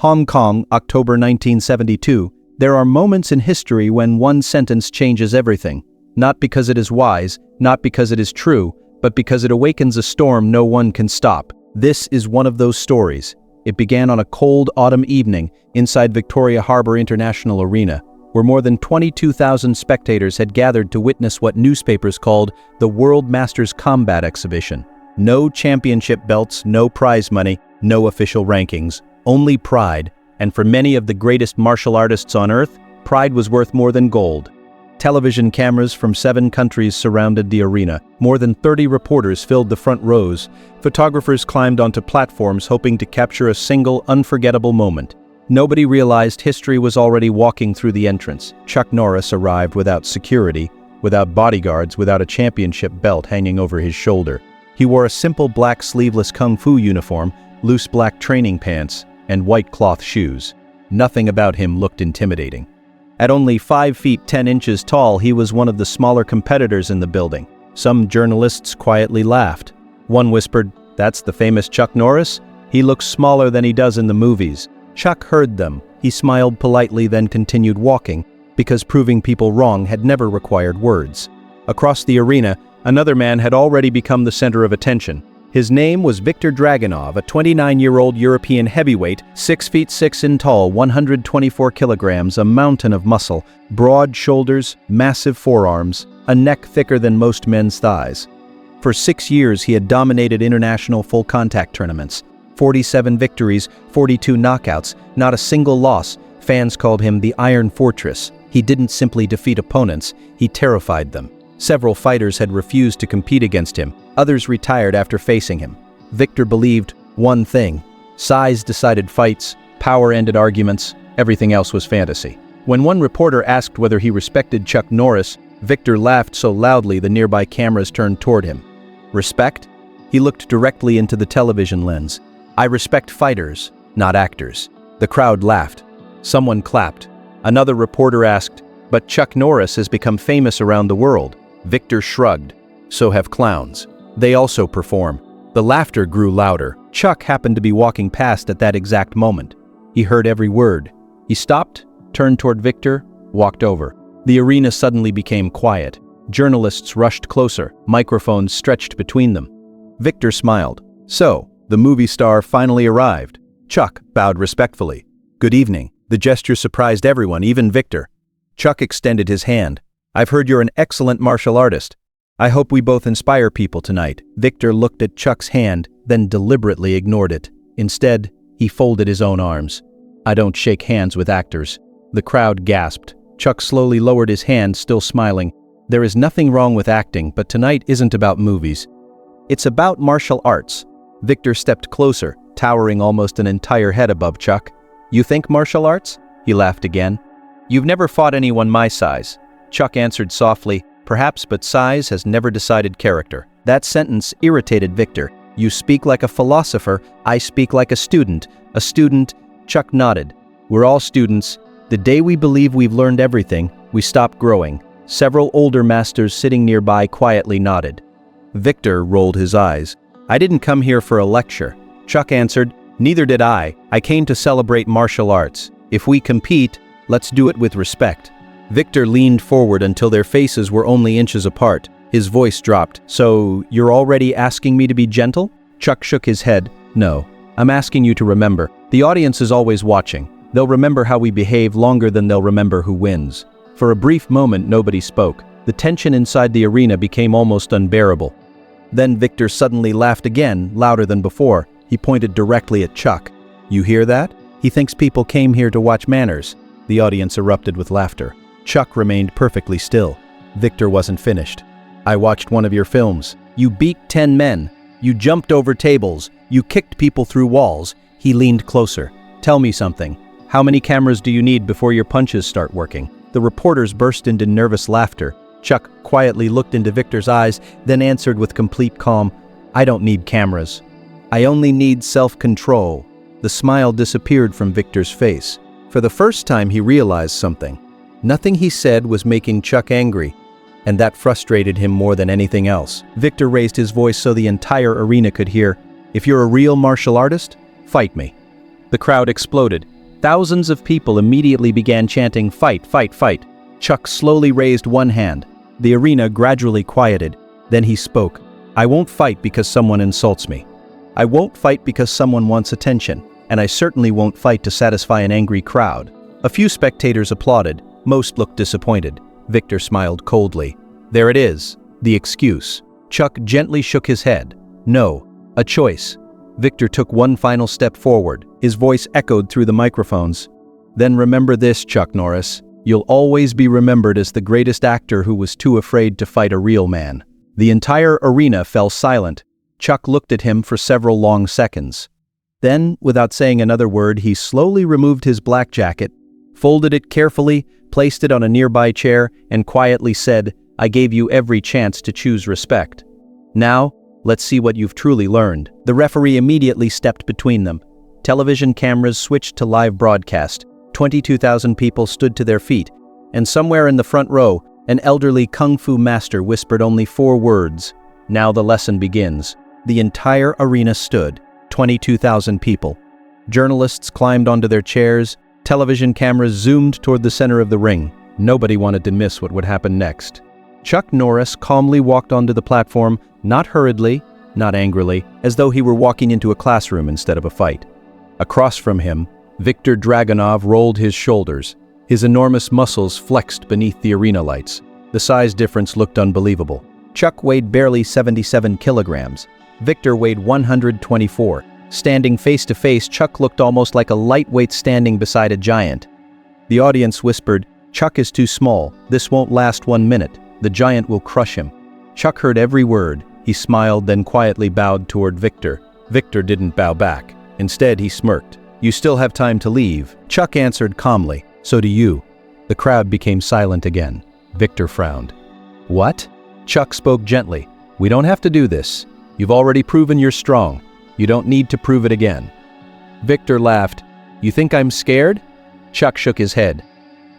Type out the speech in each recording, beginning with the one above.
Hong Kong, October 1972. There are moments in history when one sentence changes everything. Not because it is wise, not because it is true, but because it awakens a storm no one can stop. This is one of those stories. It began on a cold autumn evening inside Victoria Harbour International Arena, where more than 22,000 spectators had gathered to witness what newspapers called the World Masters Combat Exhibition. No championship belts, no prize money, no official rankings. Only pride, and for many of the greatest martial artists on earth, pride was worth more than gold. Television cameras from 7 countries surrounded the arena. More than 30 reporters filled the front rows. Photographers climbed onto platforms hoping to capture a single unforgettable moment. Nobody realized history was already walking through the entrance. Chuck Norris arrived without security, without bodyguards, without a championship belt hanging over his shoulder. He wore a simple black sleeveless kung fu uniform, loose black training pants, and white cloth shoes. Nothing about him looked intimidating. At only 5 feet 10 inches tall, he was one of the smaller competitors in the building. Some journalists quietly laughed. One whispered, "That's the famous Chuck Norris? He looks smaller than he does in the movies." Chuck heard them. He smiled politely, then continued walking, because proving people wrong had never required words. Across the arena, another man had already become the center of attention. His name was Viktor Dragunov, a 29-year-old European heavyweight, 6 feet 6 in tall, 124 kilograms, a mountain of muscle, broad shoulders, massive forearms, a neck thicker than most men's thighs. For 6 years, he had dominated international full-contact tournaments. 47 victories, 42 knockouts, not a single loss. Fans called him the Iron Fortress. He didn't simply defeat opponents, he terrified them. Several fighters had refused to compete against him. Others retired after facing him. Viktor believed one thing: size decided fights, power ended arguments, everything else was fantasy. When one reporter asked whether he respected Chuck Norris, Viktor laughed so loudly the nearby cameras turned toward him. Respect? He looked directly into the television lens. "I respect fighters, not actors." The crowd laughed. Someone clapped. Another reporter asked, "But Chuck Norris has become famous around the world." Viktor shrugged. "So have clowns. They also perform." The laughter grew louder. Chuck happened to be walking past at that exact moment. He heard every word. He stopped, turned toward Viktor, walked over. The arena suddenly became quiet. Journalists rushed closer, microphones stretched between them. Viktor smiled. "So, the movie star finally arrived." Chuck bowed respectfully. "Good evening." The gesture surprised everyone, even Viktor. Chuck extended his hand. "I've heard you're an excellent martial artist. I hope we both inspire people tonight." Viktor looked at Chuck's hand, then deliberately ignored it. Instead, he folded his own arms. "I don't shake hands with actors." The crowd gasped. Chuck slowly lowered his hand, still smiling. "There is nothing wrong with acting, but tonight isn't about movies. It's about martial arts." Viktor stepped closer, towering almost an entire head above Chuck. "You think martial arts?" He laughed again. "You've never fought anyone my size." Chuck answered softly, "Perhaps, but size has never decided character." That sentence irritated Viktor. "You speak like a philosopher, I speak like a student." "A student?" Chuck nodded. "We're all students. The day we believe we've learned everything, we stop growing." Several older masters sitting nearby quietly nodded. Viktor rolled his eyes. "I didn't come here for a lecture." Chuck answered, "Neither did I. I came to celebrate martial arts. If we compete, let's do it with respect." Viktor leaned forward until their faces were only inches apart. His voice dropped. "So, you're already asking me to be gentle?" Chuck shook his head. "No. I'm asking you to remember. The audience is always watching. They'll remember how we behave longer than they'll remember who wins." For a brief moment, nobody spoke. The tension inside the arena became almost unbearable. Then Viktor suddenly laughed again, louder than before. He pointed directly at Chuck. "You hear that? He thinks people came here to watch manners." The audience erupted with laughter. Chuck remained perfectly still. Viktor wasn't finished. "I watched one of your films. You beat 10 men. You jumped over tables. You kicked people through walls." He leaned closer. "Tell me something. How many cameras do you need before your punches start working?" The reporters burst into nervous laughter. Chuck quietly looked into Viktor's eyes, then answered with complete calm, "I don't need cameras. I only need self-control." The smile disappeared from Viktor's face. For the first time, he realized something. Nothing he said was making Chuck angry, and that frustrated him more than anything else. Viktor raised his voice so the entire arena could hear, "If you're a real martial artist, fight me." The crowd exploded. Thousands of people immediately began chanting, "Fight, fight, fight." Chuck slowly raised one hand. The arena gradually quieted. Then he spoke. "I won't fight because someone insults me. I won't fight because someone wants attention. And I certainly won't fight to satisfy an angry crowd." A few spectators applauded. Most looked disappointed. Victor smiled coldly. "There it is, the excuse." Chuck gently shook his head. "No, a choice." Victor took one final step forward. His voice echoed through the microphones. "Then remember this, Chuck Norris. You'll always be remembered as the greatest actor who was too afraid to fight a real man." The entire arena fell silent. Chuck looked at him for several long seconds. Then, without saying another word, he slowly removed his black jacket, folded it carefully, placed it on a nearby chair, and quietly said, "I gave you every chance to choose respect. Now, let's see what you've truly learned." The referee immediately stepped between them. Television cameras switched to live broadcast. 22,000 people stood to their feet, and somewhere in the front row, an elderly kung fu master whispered only 4 words. "Now the lesson begins." The entire arena stood. 22,000 people. Journalists climbed onto their chairs. Television cameras zoomed toward the center of the ring. Nobody wanted to miss what would happen next. Chuck Norris calmly walked onto the platform, not hurriedly, not angrily, as though he were walking into a classroom instead of a fight. Across from him, Viktor Dragunov rolled his shoulders. His enormous muscles flexed beneath the arena lights. The size difference looked unbelievable. Chuck weighed barely 77 kilograms. Victor weighed 124. Standing face to face, Chuck looked almost like a lightweight standing beside a giant. The audience whispered, "Chuck is too small. This won't last 1 minute. The giant will crush him." Chuck heard every word. He smiled, then quietly bowed toward Victor. Victor didn't bow back. Instead, he smirked. "You still have time to leave." Chuck answered calmly, "So do you." The crowd became silent again. Victor frowned. "What?" Chuck spoke gently. "We don't have to do this. You've already proven you're strong. You don't need to prove it again." Victor laughed. "You think I'm scared?" Chuck shook his head.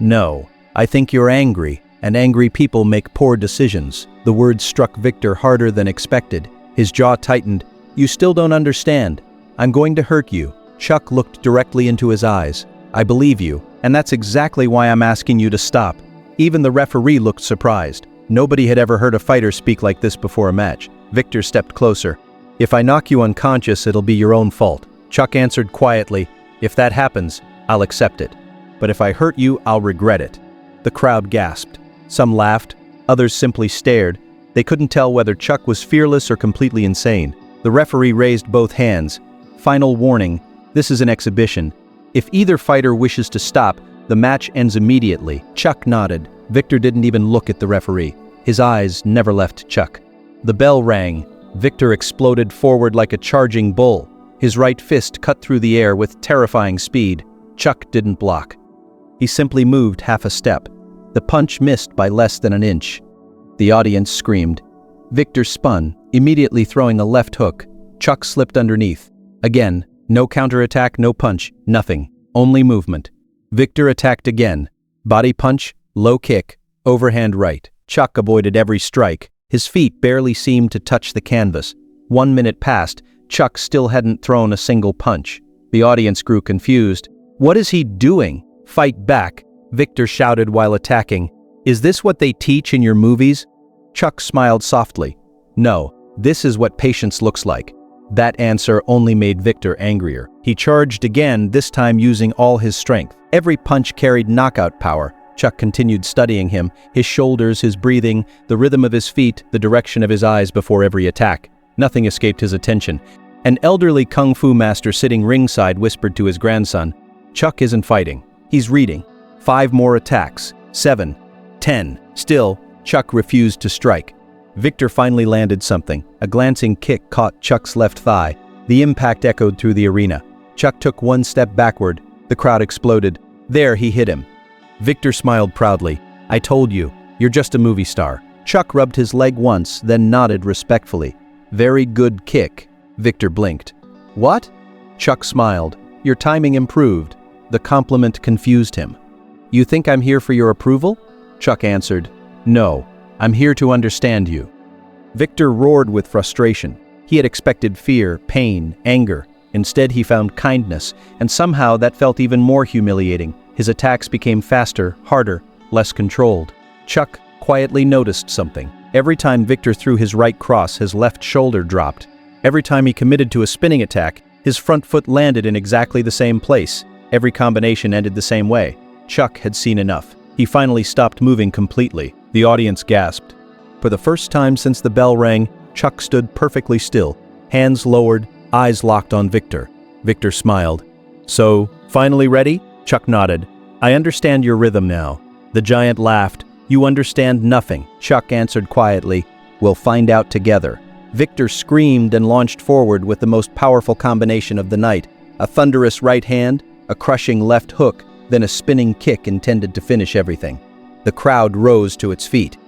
"No, I think you're angry, and angry people make poor decisions." The words struck Victor harder than expected. His jaw tightened. "You still don't understand. I'm going to hurt you." Chuck looked directly into his eyes. "I believe you, and that's exactly why I'm asking you to stop." Even the referee looked surprised. Nobody had ever heard a fighter speak like this before a match. Victor stepped closer. "If I knock you unconscious, it'll be your own fault." Chuck answered quietly, "If that happens, I'll accept it. But if I hurt you, I'll regret it." The crowd gasped. Some laughed, others simply stared. They couldn't tell whether Chuck was fearless or completely insane. The referee raised both hands. "Final warning, this is an exhibition. If either fighter wishes to stop, the match ends immediately." Chuck nodded. Victor didn't even look at the referee. His eyes never left Chuck. The bell rang. Victor exploded forward like a charging bull. His right fist cut through the air with terrifying speed. Chuck didn't block. He simply moved half a step. The punch missed by less than an inch. The audience screamed. Victor spun, immediately throwing a left hook. Chuck slipped underneath. Again, no counterattack, no punch, nothing. Only movement. Victor attacked again. Body punch, low kick, overhand right. Chuck avoided every strike. His feet barely seemed to touch the canvas. 1 minute passed. Chuck still hadn't thrown a single punch. The audience grew confused. "What is he doing?" "Fight back," Victor shouted while attacking. "Is this what they teach in your movies?" Chuck smiled softly. "No, this is what patience looks like." That answer only made Victor angrier. He charged again, this time using all his strength. Every punch carried knockout power. Chuck continued studying him, his shoulders, his breathing, the rhythm of his feet, the direction of his eyes before every attack. Nothing escaped his attention. An elderly kung fu master sitting ringside whispered to his grandson, "Chuck isn't fighting. He's reading. 5 more attacks. 7. 10. Still, Chuck refused to strike. Victor finally landed something. A glancing kick caught Chuck's left thigh. The impact echoed through the arena. Chuck took 1 step backward. The crowd exploded. There, he hit him. Victor smiled proudly. "I told you, you're just a movie star." Chuck rubbed his leg once, then nodded respectfully. "Very good kick." Victor blinked. "What?" Chuck smiled. "Your timing improved." The compliment confused him. "You think I'm here for your approval?" Chuck answered, "No, I'm here to understand you." Victor roared with frustration. He had expected fear, pain, anger. Instead, he found kindness, and somehow that felt even more humiliating. His attacks became faster, harder, less controlled. Chuck quietly noticed something. Every time Victor threw his right cross, his left shoulder dropped. Every time he committed to a spinning attack, his front foot landed in exactly the same place. Every combination ended the same way. Chuck had seen enough. He finally stopped moving completely. The audience gasped. For the first time since the bell rang, Chuck stood perfectly still, hands lowered, eyes locked on Victor. Victor smiled. "So, finally ready?" Chuck nodded. "I understand your rhythm now." The giant laughed. "You understand nothing," Chuck answered quietly. "We'll find out together." Victor screamed and launched forward with the most powerful combination of the night. A thunderous right hand, a crushing left hook, then a spinning kick intended to finish everything. The crowd rose to its feet.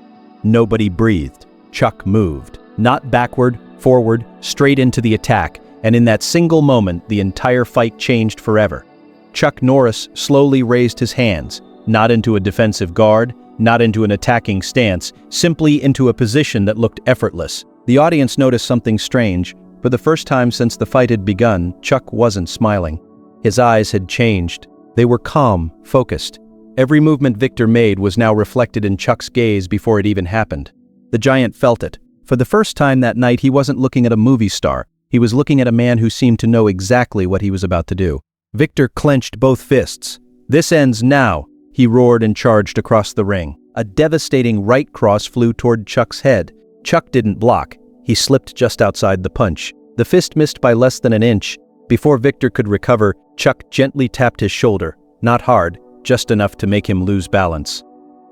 Nobody breathed. Chuck moved. Not backward, forward, straight into the attack, and in that single moment, the entire fight changed forever. Chuck Norris slowly raised his hands, not into a defensive guard, not into an attacking stance, simply into a position that looked effortless. The audience noticed something strange. For the first time since the fight had begun, Chuck wasn't smiling. His eyes had changed. They were calm, focused. Every movement Victor made was now reflected in Chuck's gaze before it even happened. The giant felt it. For the first time that night, he wasn't looking at a movie star. He was looking at a man who seemed to know exactly what he was about to do. Victor clenched both fists. "This ends now," he roared and charged across the ring. A devastating right cross flew toward Chuck's head. Chuck didn't block. He slipped just outside the punch. The fist missed by less than an inch. Before Victor could recover, Chuck gently tapped his shoulder. Not hard, just enough to make him lose balance.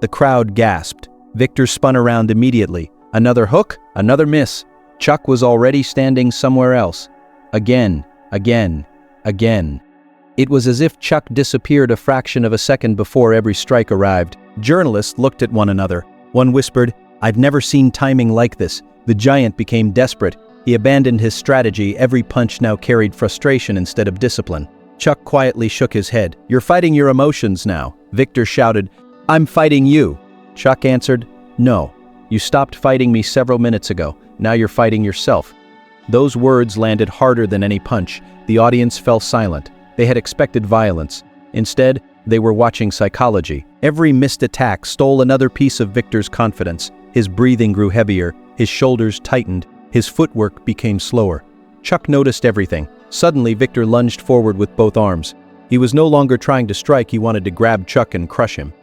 The crowd gasped. Victor spun around immediately. Another hook, another miss. Chuck was already standing somewhere else. Again, again, again. It was as if Chuck disappeared a fraction of a second before every strike arrived. Journalists looked at one another. One whispered, "I've never seen timing like this." The giant became desperate. He abandoned his strategy. Every punch now carried frustration instead of discipline. Chuck quietly shook his head. "You're fighting your emotions now." Victor shouted, "I'm fighting you." Chuck answered, "No. You stopped fighting me several minutes ago. Now you're fighting yourself." Those words landed harder than any punch. The audience fell silent. They had expected violence. Instead, they were watching psychology. Every missed attack stole another piece of Victor's confidence. His breathing grew heavier. His shoulders tightened. His footwork became slower. Chuck noticed everything. Suddenly, Victor lunged forward with both arms. He was no longer trying to strike. He wanted to grab Chuck and crush him.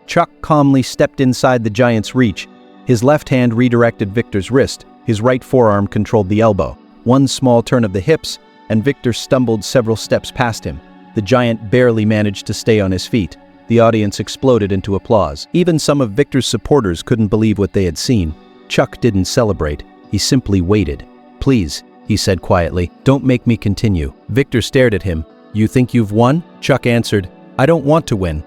Chuck calmly stepped inside the giant's reach. His left hand redirected Victor's wrist. His right forearm controlled the elbow. One small turn of the hips, and Victor stumbled several steps past him. The giant barely managed to stay on his feet. The audience exploded into applause. Even some of Victor's supporters couldn't believe what they had seen. Chuck didn't celebrate. He simply waited. "Please," he said quietly, "don't make me continue." Victor stared at him. "You think you've won?" Chuck answered, "I don't want to win.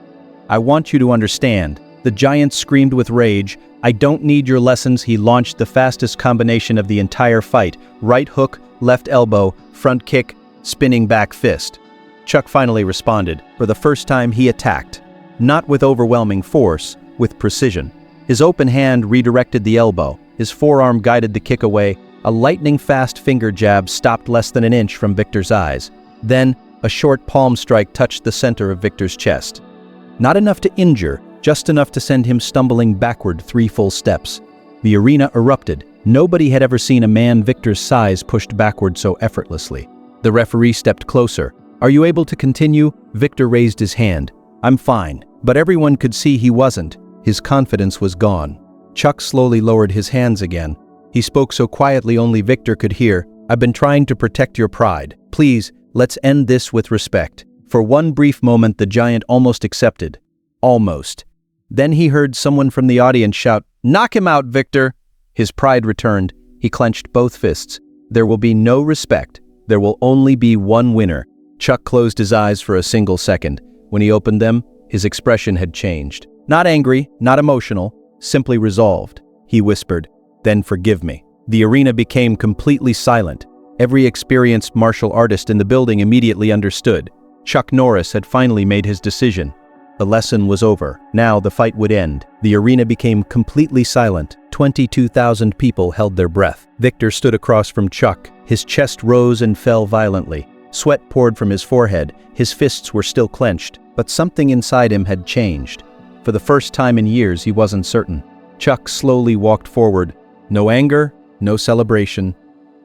I want you to understand." The giant screamed with rage. "I don't need your lessons." He launched the fastest combination of the entire fight. Right hook, left elbow, front kick, spinning back fist. Chuck finally responded. For the first time, he attacked. Not with overwhelming force, with precision. His open hand redirected the elbow. His forearm guided the kick away. A lightning-fast finger jab stopped less than an inch from Victor's eyes. Then, a short palm strike touched the center of Victor's chest. Not enough to injure, just enough to send him stumbling backward 3 full steps. The arena erupted. Nobody had ever seen a man Victor's size pushed backward so effortlessly. The referee stepped closer. "Are you able to continue?" Victor raised his hand. "I'm fine." But everyone could see he wasn't. His confidence was gone. Chuck slowly lowered his hands again. He spoke so quietly only Victor could hear. "I've been trying to protect your pride. Please, let's end this with respect." For one brief moment, the giant almost accepted. Almost. Then he heard someone from the audience shout, "Knock him out, Victor!" His pride returned. He clenched both fists. There will be no respect. There will only be one winner. Chuck closed his eyes for a single second. When he opened them, his expression had changed. Not angry, not emotional, simply resolved. He whispered, "Then forgive me." The arena became completely silent. Every experienced martial artist in the building immediately understood. Chuck Norris had finally made his decision. The lesson was over. Now the fight would end. The arena became completely silent. 22,000 people held their breath. Victor stood across from Chuck. His chest rose and fell violently. Sweat poured from his forehead, his fists were still clenched, but something inside him had changed. For the first time in years, he wasn't certain. Chuck slowly walked forward. No anger, no celebration,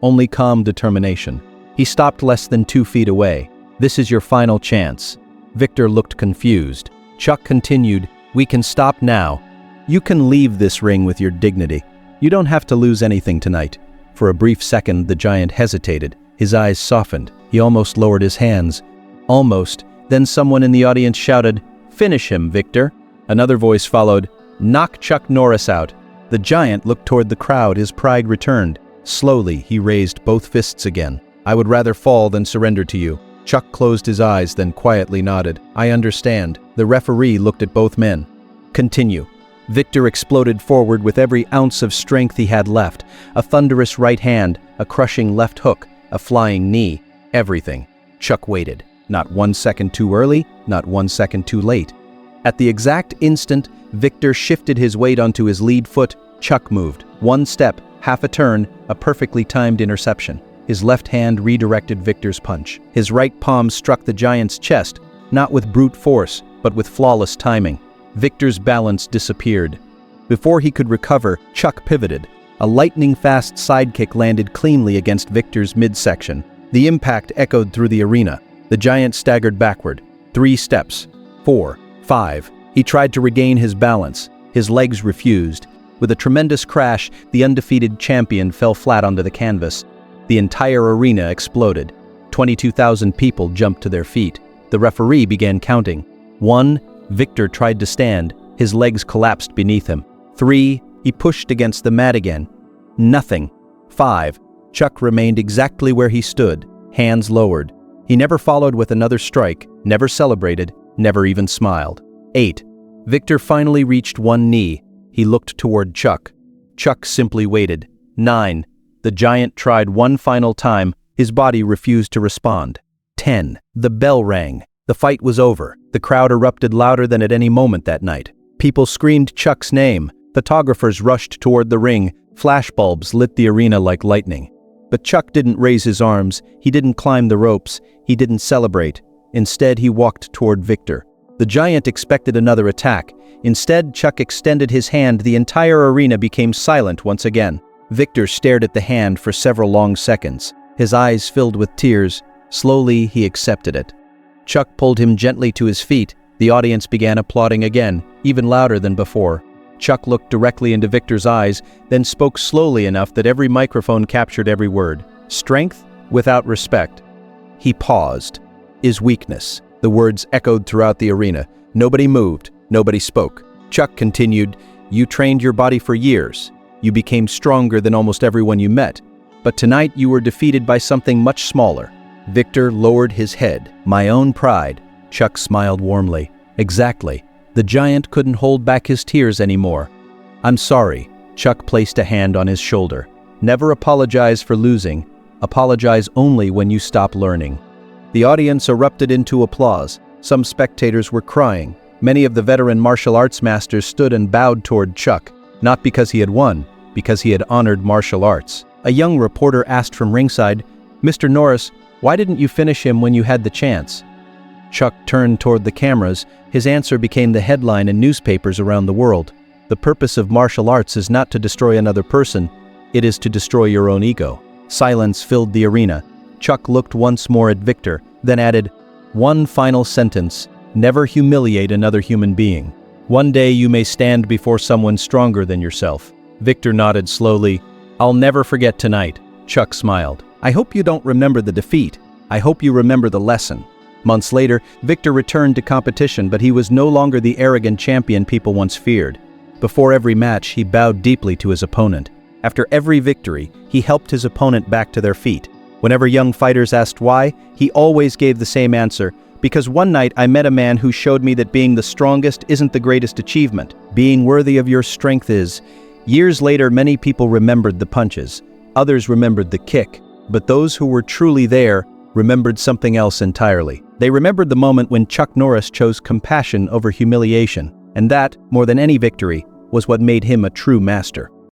only calm determination. He stopped less than 2 feet away. "This is your final chance." Victor looked confused. Chuck continued, "We can stop now. You can leave this ring with your dignity. You don't have to lose anything tonight." For a brief second, the giant hesitated. His eyes softened. He almost lowered his hands. Almost. Then someone in the audience shouted, "Finish him, Victor." Another voice followed, "Knock Chuck Norris out." The giant looked toward the crowd, his pride returned. Slowly, he raised both fists again. "I would rather fall than surrender to you." Chuck closed his eyes, then quietly nodded. "I understand." The referee looked at both men. "Continue." Victor exploded forward with every ounce of strength he had left. A thunderous right hand, a crushing left hook, a flying knee, everything. Chuck waited. Not 1 second too early, not 1 second too late. At the exact instant, Victor shifted his weight onto his lead foot. Chuck moved. 1 step, half a turn, a perfectly timed interception. His left hand redirected Victor's punch. His right palm struck the giant's chest, not with brute force, but with flawless timing. Victor's balance disappeared. Before he could recover, Chuck pivoted. A lightning-fast sidekick landed cleanly against Victor's midsection. The impact echoed through the arena. The giant staggered backward. 3 steps. 4. 5. He tried to regain his balance. His legs refused. With a tremendous crash, the undefeated champion fell flat onto the canvas. The entire arena exploded. 22,000 people jumped to their feet. The referee began counting. 1. Victor tried to stand. His legs collapsed beneath him. 3. He pushed against the mat again. Nothing. 5. Chuck remained exactly where he stood, hands lowered. He never followed with another strike, never celebrated, never even smiled. 8. Victor finally reached one knee. He looked toward Chuck. Chuck simply waited. 9. The giant tried one final time. His body refused to respond. 10. The bell rang. The fight was over. The crowd erupted louder than at any moment that night. People screamed Chuck's name. Photographers rushed toward the ring. Flashbulbs lit the arena like lightning. But Chuck didn't raise his arms. He didn't climb the ropes. He didn't celebrate. Instead, he walked toward Victor. The giant expected another attack. Instead, Chuck extended his hand. The entire arena became silent once again. Victor stared at the hand for several long seconds. His eyes filled with tears. Slowly, he accepted it. Chuck pulled him gently to his feet. The audience began applauding again, even louder than before. Chuck looked directly into Victor's eyes, then spoke slowly enough that every microphone captured every word. Strength without respect. He paused. Is weakness. The words echoed throughout the arena. Nobody moved. Nobody spoke. Chuck continued, "You trained your body for years. You became stronger than almost everyone you met. But tonight you were defeated by something much smaller." Victor lowered his head. "My own pride." Chuck smiled warmly. "Exactly. The giant couldn't hold back his tears anymore." "I'm sorry." Chuck placed a hand on his shoulder. "Never apologize for losing. Apologize only when you stop learning." The audience erupted into applause. Some spectators were crying. Many of the veteran martial arts masters stood and bowed toward Chuck, not because he had won, because he had honored martial arts. A young reporter asked from ringside, "Mr. Norris, why didn't you finish him when you had the chance?" Chuck turned toward the cameras. His answer became the headline in newspapers around the world. The purpose of martial arts is not to destroy another person, it is to destroy your own ego. Silence filled the arena. Chuck looked once more at Victor, then added, "One final sentence, never humiliate another human being. One day you may stand before someone stronger than yourself." Victor nodded slowly. "I'll never forget tonight." Chuck smiled. "I hope you don't remember the defeat. I hope you remember the lesson." Months later, Victor returned to competition, but he was no longer the arrogant champion people once feared. Before every match, he bowed deeply to his opponent. After every victory, he helped his opponent back to their feet. Whenever young fighters asked why, he always gave the same answer: "Because one night I met a man who showed me that being the strongest isn't the greatest achievement. Being worthy of your strength is." Years later, many people remembered the punches. Others remembered the kick. But those who were truly there remembered something else entirely. They remembered the moment when Chuck Norris chose compassion over humiliation. And that, more than any victory, was what made him a true master.